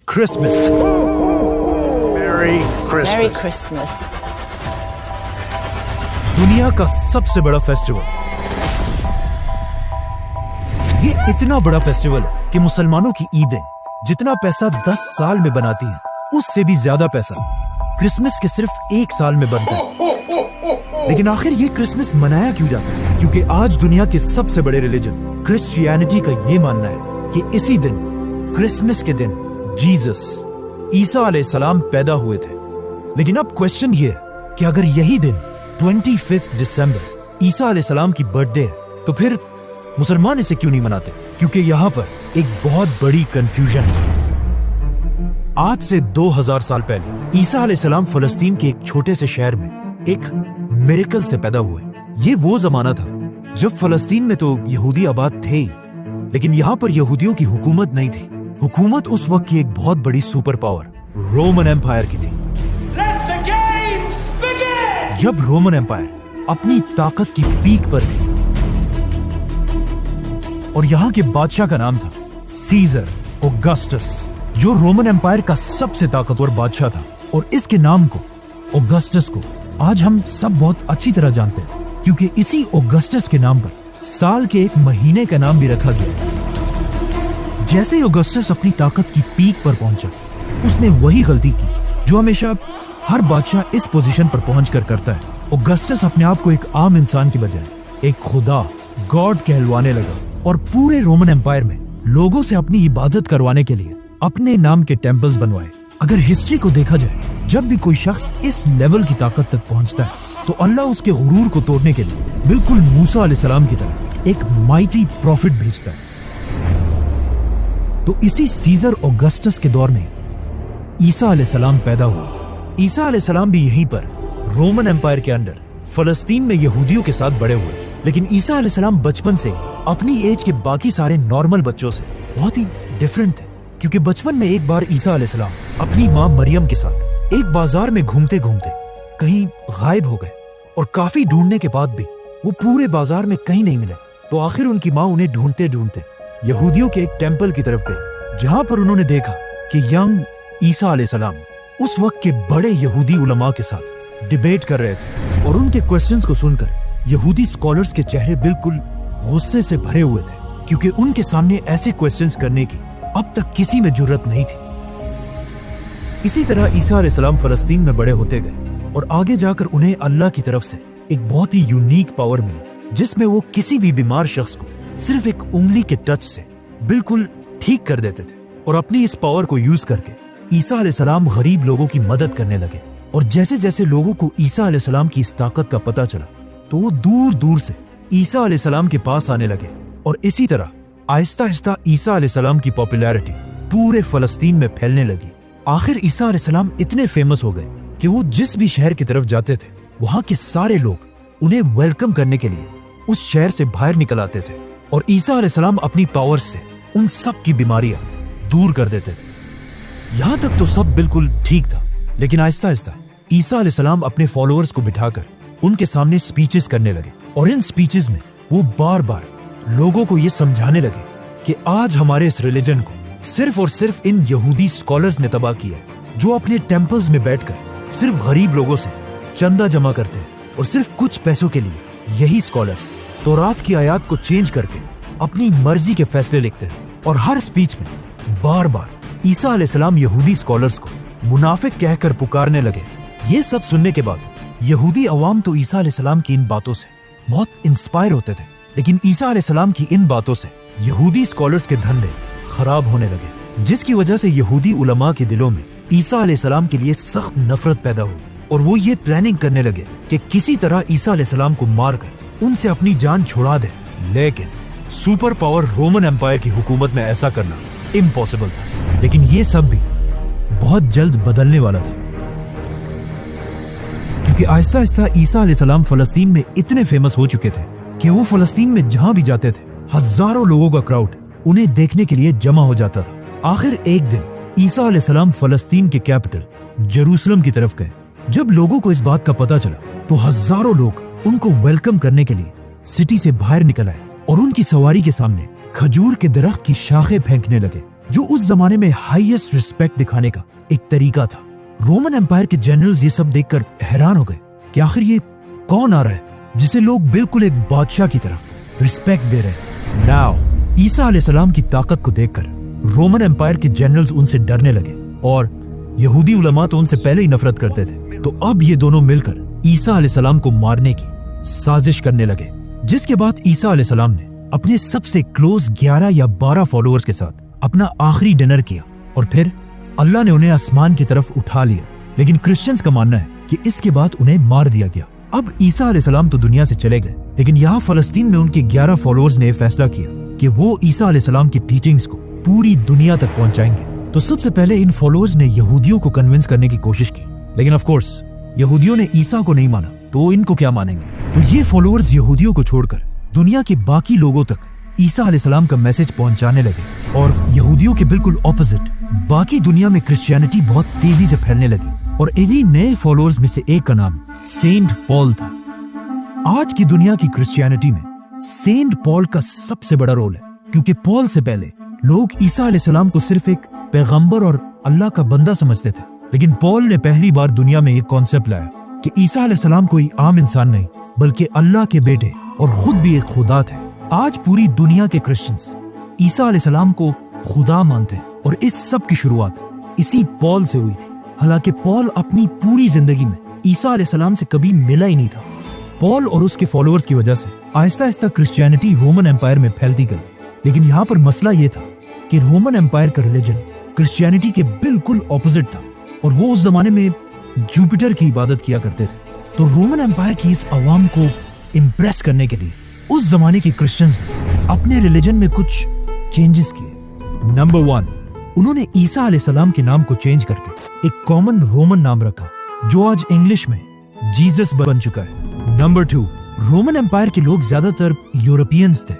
Christmas. Merry Christmas. दुनिया का सबसे बड़ा फेस्टिवल। ये इतना बड़ा फेस्टिवल है कि मुसलमानों की ईदें जितना पैसा 10 साल में बनाती हैं, उससे भी ज्यादा पैसा क्रिसमस के सिर्फ 1 साल में बनता है। लेकिन आखिर ये क्रिसमस मनाया क्यों जाता है? क्योंकि आज दुनिया के सबसे बड़े रिलीजन क्रिश्चियनिटी का ये मानना है कि इसी दिन, क्रिसमस के दिन, जीसस ईसा अलैहिस्सलाम पैदा हुए थे। लेकिन अब क्वेश्चन ये है कि अगर यही दिन 25 दिसंबर ईसा अलैहिस्सलाम की बर्थडे है, तो फिर मुसलमान इसे क्यों नहीं मनाते? क्योंकि यहाँ पर एक बहुत बड़ी कंफ्यूजन है। आज से 2000 साल पहले ईसा अलैहिस्सलाम फलस्तीन के एक छोटे से शहर में एक मिरेकल से पैदा हुए। ये वो जमाना था जब फलस्तीन में तो यहूदी आबाद थे ही, लेकिन यहाँ पर यहूदियों की हुकूमत नहीं थी। हुकूमत उस वक्त की एक बहुत बड़ी सुपर पावर रोमन एम्पायर की थी। जब रोमन एम्पायर अपनी ताकत की पीक पर थी और यहाँ के बादशाह का नाम था सीजर ऑगस्टस, जो रोमन एम्पायर का सबसे ताकतवर बादशाह था। और इसके नाम को, ऑगस्टस को, आज हम सब बहुत अच्छी तरह जानते हैं, क्योंकि इसी ऑगस्टस के नाम पर साल के एक महीने का नाम भी रखा गया। जैसे ही ऑगस्टस अपनी ताकत की पीक पर पहुंचा, उसने वही गलती की जो हमेशा हर बादशाह इस पोजीशन पर पहुंचकर करता है। ऑगस्टस अपने आप को एक आम इंसान की बजाय एक खुदा, गॉड कहलवाने लगा और पूरे रोमन एम्पायर में लोगों से अपनी इबादत करवाने के लिए अपने नाम के टेम्पल्स बनवाए। अगर हिस्ट्री को देखा जाए, जब भी कोई शख्स इस लेवल की ताकत तक पहुंचता है, तो अल्लाह उसके गुरूर को तोड़ने के लिए बिल्कुल मूसा अलैहिस्सलाम की तरह एक माइटी प्रॉफिट भेजता है। तो इसी सीजर ऑगस्टस के दौर में ईसा अलैहिस्सलाम पैदा हुआ। ईसा अलैहिस्सलाम भी यहीं पर रोमन एम्पायर के अंडर फलस्तीन में यहूदियों के साथ बड़े हुए। लेकिन ईसा अलैहिस्सलाम बचपन से अपनी एज के बाकी सारे नॉर्मल बच्चों से बहुत ही डिफरेंट थे, क्योंकि बचपन में एक बार ईसा अलैहिस्सलाम अपनी माँ मरियम के साथ एक बाजार में घूमते घूमते कहीं गायब हो गए और काफी ढूंढने के बाद भी वो पूरे बाजार में कहीं नहीं मिले। तो आखिर उनकी माँ उन्हें ढूंढते ढूंढते यहूदियों के एक टेम्पल की तरफ गए, जहां पर उन्होंने देखा कि यंग ईसा अलैहिस्सलाम उस वक्त के बड़े यहूदी उलमा के साथ डिबेट कर रहे थे। और उनके क्वेश्चंस को सुनकर यहूदी स्कॉलर्स के चेहरे बिल्कुल गुस्से से भरे हुए थे, क्योंकि उनके सामने ऐसे क्वेश्चंस करने की अब तक किसी में जुर्रत नहीं थी। इसी तरह ईसा अलैहिस्सलाम फलस्तीन में बड़े होते गए और आगे जाकर उन्हें अल्लाह की तरफ से एक बहुत ही यूनिक पावर मिली, जिसमें वो किसी भी बीमार शख्स को सिर्फ एक उंगली के टच से बिल्कुल ठीक कर देते थे। और अपनी इस पावर को यूज करके ईसा अलैहिस्सलाम गरीब लोगों की मदद करने लगे। और जैसे जैसे लोगों को ईसा अलैहिस्सलाम की इस ताकत का पता चला, तो वो दूर दूर से ईसा अलैहिस्सलाम के पास आने लगे। और इसी तरह आहिस्ता आहिस्ता ईसा अलैहिस्सलाम की पॉपुलैरिटी पूरे फलस्तीन में फैलने लगी। आखिर ईसा अलैहिस्सलाम इतने फेमस हो गए कि वो जिस भी शहर की तरफ जाते थे, वहां के सारे लोग उन्हें वेलकम करने के लिए उस शहर से बाहर निकल आते थे। और ईसा अलैहिस्सलाम अपनी पावर से उन सब की बीमारियां दूर कर देते थे। यहां तक तो सब बिल्कुल ठीक था, लेकिन आहिस्ता आहिस्ता ईसा अलैहिस्सलाम अपने फॉलोअर्स को बिठाकर उनके सामने स्पीचेस करने लगे। और इन स्पीचेस में वो बार बार लोगों को ये समझाने लगे कि आज हमारे इस रिलीजन को सिर्फ और सिर्फ इन यहूदी स्कॉलर्स ने तबाह किया है, जो अपने टेम्पल्स में बैठकर सिर्फ गरीब लोगों से चंदा जमा करते हैं। और सिर्फ कुछ पैसों के लिए यही स्कॉलर्स तौरात की आयत को चेंज करके अपनी मर्जी के फैसले लिखते हैं। और हर स्पीच में बार बार ईसा अलैहिस्सलाम यहूदी स्कॉलर्स को मुनाफिक कहकर पुकारने लगे। ये सब सुनने के बाद यहूदी अवाम तो ईसा अलैहिस्सलाम की इन बातों से बहुत इंस्पायर होते थे, लेकिन ईसा अलैहिस्सलाम की इन बातों से यहूदी स्कॉलर्स के धंधे खराब होने लगे, जिसकी वजह से यहूदी उलमा के दिलों में ईसा अलैहिस्सलाम के लिए सख्त नफरत पैदा हुई। और वो ये प्लानिंग करने लगे कि किसी तरह ईसा अलैहिस्सलाम को मारकर उनसे अपनी जान छुड़ा दे। लेकिन सुपर पावर रोमन एम्पायर की हुकूमत में ऐसा करना इम्पॉसिबल था। लेकिन ये सब भी बहुत जल्द बदलने वाला था, क्योंकि आहिस्ता आहिस्ता ईसा अलैहिस्सलाम फलस्तीन में इतने फेमस हो चुके थे कि वो फलस्तीन में जहां भी जाते थे, हजारों लोगों का क्राउड उन्हें देखने के लिए जमा हो जाता था। आखिर एक दिन ईसा अलैहिस्सलाम फलस्तीन के कैपिटल जेरूसलम की तरफ गए। जब लोगों को इस बात का पता चला, तो हजारों लोग उनको वेलकम करने के लिए सिटी से बाहर निकल आए और उनकी सवारी के सामने खजूर के दरख्त की शाखें फेंकने लगे। जो उस जमाने में हाईएस्ट रिस्पेक्ट दिखाने का एक तरीका था। रोमन एम्पायर के जनरल्स ये सब देखकर हैरान हो गए कि आखिर ये कौन आ रहा है जिसे लोग बिल्कुल एक बादशाह की तरह रिस्पेक्ट दे रहे हैं। नाउ ईसा अलैहिस्सलाम की ताकत को देखकर रोमन एम्पायर के जनरल्स उनसे डरने लगे और यहूदी उलमा तो उनसे पहले ही नफरत करते थे। तो अब ये दोनों मिलकर ईसा अलैहिस्सलाम को मारने की साजिश करने लगे, जिसके बाद ईसा अलैहिस्सलाम ने अपने सबसे क्लोज 11 या 12 फॉलोअर्स के साथ अपना आखिरी डिनर किया और फिर अल्लाह ने उन्हें आसमान की तरफ उठा लिया। लेकिन क्रिश्चियंस का मानना है कि इसके बाद उन्हें मार दिया गया। अब ईसा अलैहिस्सलाम तो दुनिया से चले गए, लेकिन यहाँ फलस्तीन में उनके 11 फॉलोअर्स ने फैसला किया कि वो ईसा अलैहिस्सलाम की टीचिंग्स को पूरी दुनिया तक पहुंचाएंगे। तो सबसे पहले इन फॉलोअर्स ने यहूदियों को कन्विंस करने की कोशिश की, लेकिन ऑफ कोर्स यहूदियों ने ईसा को नहीं माना, तो इनको क्या मानेंगे। तो ये फॉलोअर्स यहूदियों को छोड़कर दुनिया के बाकी लोगों तक ईसा अलैहिस्सलाम का मैसेज पहुंचाने लगे और यहूदियों के बिल्कुल ऑपोजिट बाकी दुनिया में क्रिश्चियनिटी बहुत तेजी से फैलने लगी। और इन्हीं नए फॉलोअर्स में से एक का नाम सेंट पॉल था। आज की दुनिया की क्रिश्चियनिटी में सेंट पॉल का सबसे बड़ा रोल है, क्योंकि पॉल से पहले लोग ईसा अलैहिस्सलाम को सिर्फ एक पैगंबर और अल्लाह का बंदा समझते थे, लेकिन पॉल ने पहली बार दुनिया में एक कॉन्सेप्ट लाया कि ईसा अलैहिस्सलाम कोई आम इंसान नहीं बल्कि अल्लाह के बेटे और खुद भी एक खुदा थे। आज पूरी दुनिया के क्रिश्चियंस ईसा अलैहिस्सलाम को खुदा मानते हैं और इस सब की शुरुआत इसी पॉल से हुई थी। हालांकि पॉल अपनी पूरी जिंदगी में ईसा अलैहिस्सलाम से कभी मिला ही नहीं था। पॉल और उसके फॉलोअर्स की वजह से Aahista Aahista Christianity Roman empire में फैलती गई। लेकिन यहाँ पर मसला ये था कि रोमन एम्पायर का रिलीजन क्रिश्चियनिटी के बिल्कुल ऑपोजिट था और वो उस जमाने में जुपिटर की इबादत किया करते थे। तो रोमन एम्पायर की इस अवाम को इम्प्रेस करने के लिए उस जमाने के क्रिश्चियंस ने अपने रिलीजन में कुछ चेंजेस किए। नंबर 1, उन्होंने ईसा अलैहिस्सलाम के नाम को चेंज करके एक कॉमन रोमन नाम रखा, जो आज इंग्लिश में जीसस बन चुका है। नंबर 2, रोमन एम्पायर के लोग ज्यादातर यूरोपियंस थे